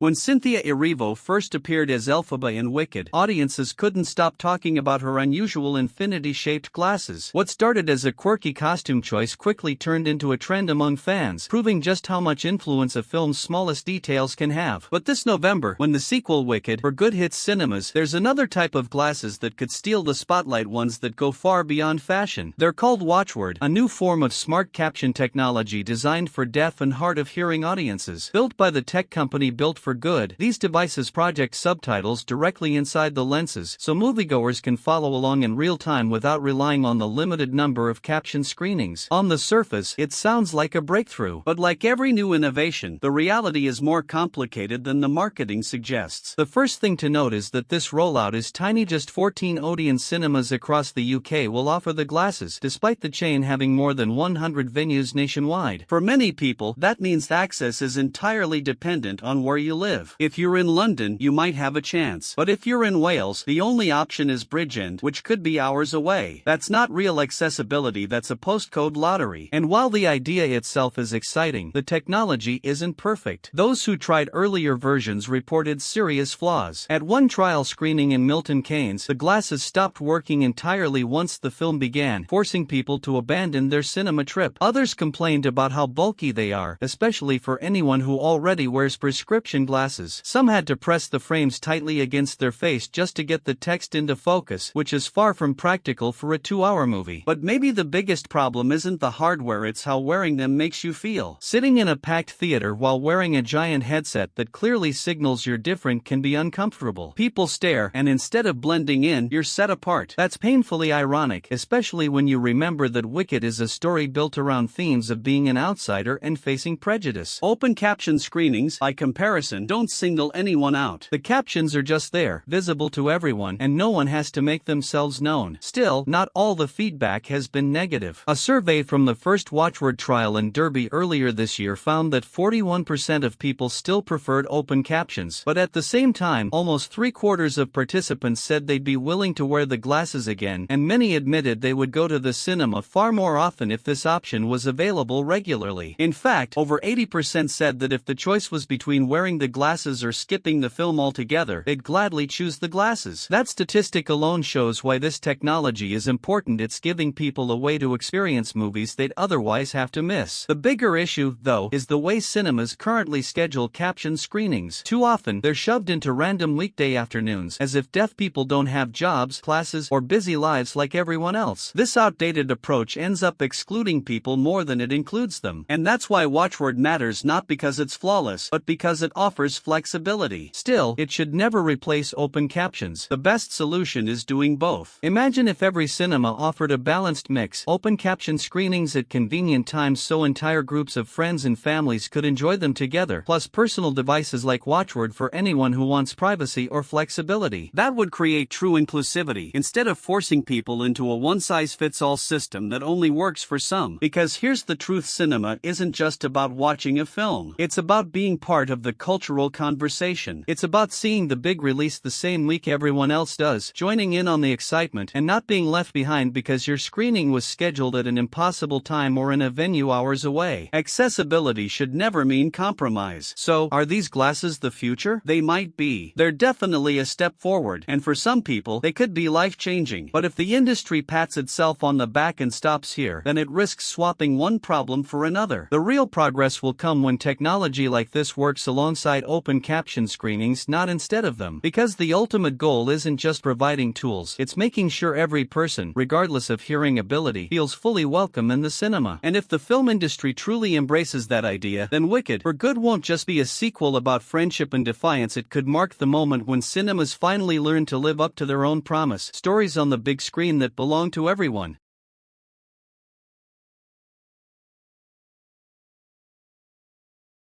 When Cynthia Erivo first appeared as Elphaba in Wicked, audiences couldn't stop talking about her unusual infinity-shaped glasses. What started as a quirky costume choice quickly turned into a trend among fans, proving just how much influence a film's smallest details can have. But this November, when the sequel Wicked for good hits cinemas, there's another type of glasses that could steal the spotlight, ones that go far beyond fashion. They're called WatchWord, a new form of smart caption technology designed for deaf and hard-of-hearing audiences. Built by the tech company Built for Good, these devices project subtitles directly inside the lenses, so moviegoers can follow along in real time without relying on the limited number of caption screenings. On the surface, it sounds like a breakthrough. But like every new innovation, the reality is more complicated than the marketing suggests. The first thing to note is that this rollout is tiny. Just 14 ODEON cinemas across the UK will offer the glasses, despite the chain having more than 100 venues nationwide. For many people, that means access is entirely dependent on where you live. If you're in London, you might have a chance. But if you're in Wales, the only option is Bridgend, which could be hours away. That's not real accessibility, that's a postcode lottery. And while the idea itself is exciting, the technology isn't perfect. Those who tried earlier versions reported serious flaws. At one trial screening in Milton Keynes, the glasses stopped working entirely once the film began, forcing people to abandon their cinema trip. Others complained about how bulky they are, especially for anyone who already wears prescription glasses. Some had to press the frames tightly against their face just to get the text into focus, which is far from practical for a 2-hour movie. But maybe the biggest problem isn't the hardware, it's how wearing them makes you feel. Sitting in a packed theater while wearing a giant headset that clearly signals you're different can be uncomfortable. People stare, and instead of blending in, you're set apart. That's painfully ironic, especially when you remember that Wicked is a story built around themes of being an outsider and facing prejudice. Open caption screenings, by comparison, don't single anyone out. The captions are just there, visible to everyone, and no one has to make themselves known. Still, not all the feedback has been negative. A survey from the first WatchWord trial in Derby earlier this year found that 41% of people still preferred open captions, but at the same time, almost 3/4 of participants said they'd be willing to wear the glasses again, and many admitted they would go to the cinema far more often if this option was available regularly. In fact, over 80% said that if the choice was between wearing the glasses or skipping the film altogether, they'd gladly choose the glasses. That statistic alone shows why this technology is important. It's giving people a way to experience movies they'd otherwise have to miss. The bigger issue, though, is the way cinemas currently schedule caption screenings. Too often, they're shoved into random weekday afternoons, as if deaf people don't have jobs, classes, or busy lives like everyone else. This outdated approach ends up excluding people more than it includes them. And that's why WatchWord matters, not because it's flawless, but because it offers flexibility. Still, it should never replace open captions. The best solution is doing both. Imagine if every cinema offered a balanced mix: open caption screenings at convenient times so entire groups of friends and families could enjoy them together, plus personal devices like WatchWord for anyone who wants privacy or flexibility. That would create true inclusivity, instead of forcing people into a one-size-fits-all system that only works for some. Because here's the truth: cinema isn't just about watching a film. It's about being part of the cultural conversation. It's about seeing the big release the same week everyone else does, joining in on the excitement, and not being left behind because your screening was scheduled at an impossible time or in a venue hours away. Accessibility should never mean compromise. So, are these glasses the future? They might be. They're definitely a step forward, and for some people, they could be life-changing. But if the industry pats itself on the back and stops here, then it risks swapping one problem for another. The real progress will come when technology like this works alongside open caption screenings, not instead of them. Because the ultimate goal isn't just providing tools, it's making sure every person, regardless of hearing ability, feels fully welcome in the cinema. And if the film industry truly embraces that idea, then Wicked for Good won't just be a sequel about friendship and defiance. It could mark the moment when cinemas finally learn to live up to their own promise: stories on the big screen that belong to everyone.